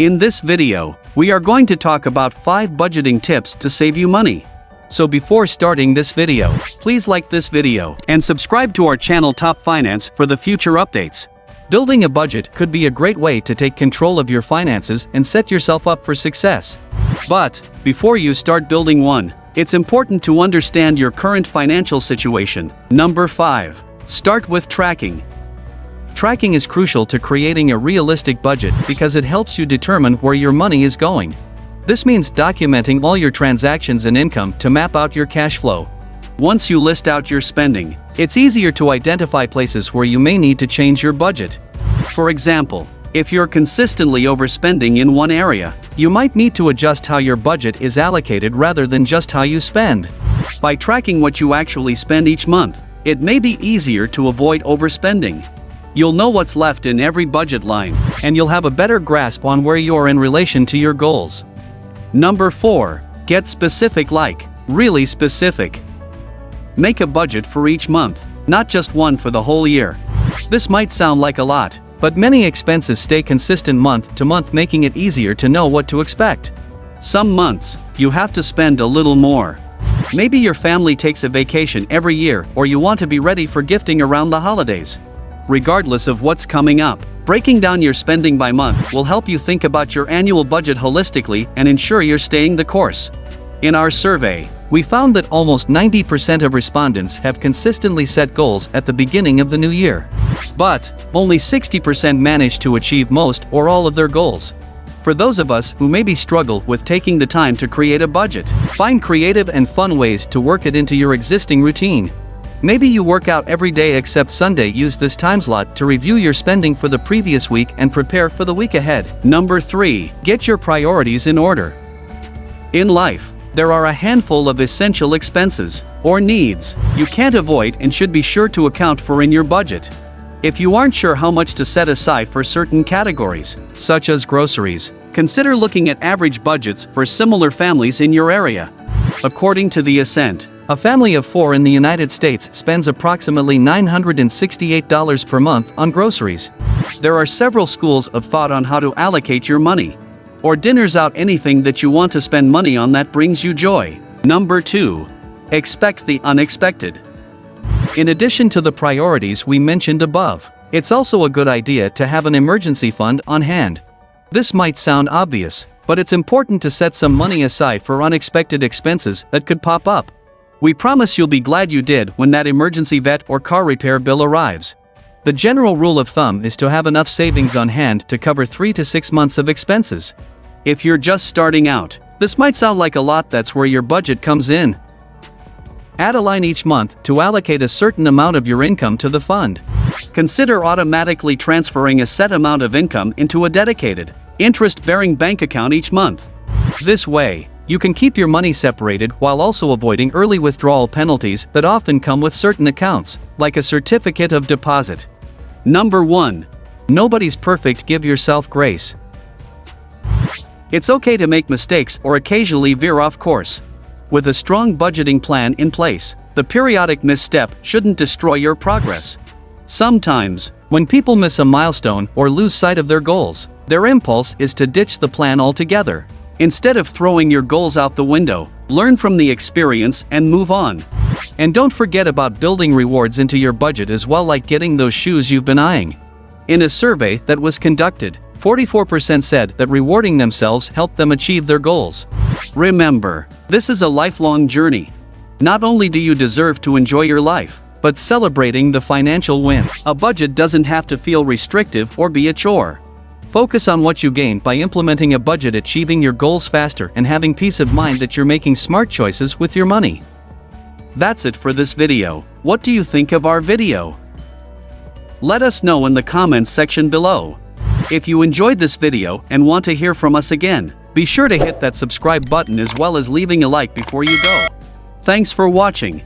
In this video, we are going to talk about 5 budgeting tips to save you money. So before starting this video, please like this video and subscribe to our channel Top Finance for the future updates. Building a budget could be a great way to take control of your finances and set yourself up for success. But before you start building one, it's important to understand your current financial situation. Number 5. Start with tracking. Tracking is crucial to creating a realistic budget because it helps you determine where your money is going. This means documenting all your transactions and income to map out your cash flow. Once you list out your spending, it's easier to identify places where you may need to change your budget. For example, if you're consistently overspending in one area, you might need to adjust how your budget is allocated rather than just how you spend. By tracking what you actually spend each month, it may be easier to avoid overspending. You'll know what's left in every budget line, and you'll have a better grasp on where you're in relation to your goals. Number 4. Get specific, like really specific. Make a budget for each month, not just one for the whole year. This might sound like a lot, but many expenses stay consistent month to month, making it easier to know what to expect. Some months, you have to spend a little more. Maybe your family takes a vacation every year, or you want to be ready for gifting around the holidays. Regardless of what's coming up, breaking down your spending by month will help you think about your annual budget holistically and ensure you're staying the course. In our survey, we found that almost 90% of respondents have consistently set goals at the beginning of the new year. But only 60% manage to achieve most or all of their goals. For those of us who maybe struggle with taking the time to create a budget, find creative and fun ways to work it into your existing routine. Maybe you work out every day except Sunday. Use this time slot to review your spending for the previous week and prepare for the week ahead. Number 3. Get your priorities in order. In life, there are a handful of essential expenses, or needs, you can't avoid and should be sure to account for in your budget. If you aren't sure how much to set aside for certain categories, such as groceries, consider looking at average budgets for similar families in your area. According to the Ascent, a family of 4 in the United States spends approximately $968 per month on groceries. There are several schools of thought on how to allocate your money. Or dinners out, anything that you want to spend money on that brings you joy. Number 2. Expect the unexpected. In addition to the priorities we mentioned above, it's also a good idea to have an emergency fund on hand. This might sound obvious, but it's important to set some money aside for unexpected expenses that could pop up. We promise you'll be glad you did when that emergency vet or car repair bill arrives. The general rule of thumb is to have enough savings on hand to cover 3 to 6 months of expenses. If you're just starting out, this might sound like a lot. That's where your budget comes in. Add a line each month to allocate a certain amount of your income to the fund. Consider automatically transferring a set amount of income into a dedicated, interest-bearing bank account each month. This way, you can keep your money separated while also avoiding early withdrawal penalties that often come with certain accounts, like a certificate of deposit. Number 1. Nobody's perfect. Give yourself grace. It's okay to make mistakes or occasionally veer off course. With a strong budgeting plan in place, the periodic misstep shouldn't destroy your progress. Sometimes, when people miss a milestone or lose sight of their goals, their impulse is to ditch the plan altogether. Instead of throwing your goals out the window, learn from the experience and move on. And don't forget about building rewards into your budget as well, like getting those shoes you've been eyeing. In a survey that was conducted, 44% said that rewarding themselves helped them achieve their goals. Remember, this is a lifelong journey. Not only do you deserve to enjoy your life, but celebrating the financial win. A budget doesn't have to feel restrictive or be a chore. Focus on what you gain by implementing a budget, achieving your goals faster, and having peace of mind that you're making smart choices with your money. That's it for this video. What do you think of our video? Let us know in the comments section below. If you enjoyed this video and want to hear from us again, be sure to hit that subscribe button as well as leaving a like before you go. Thanks for watching.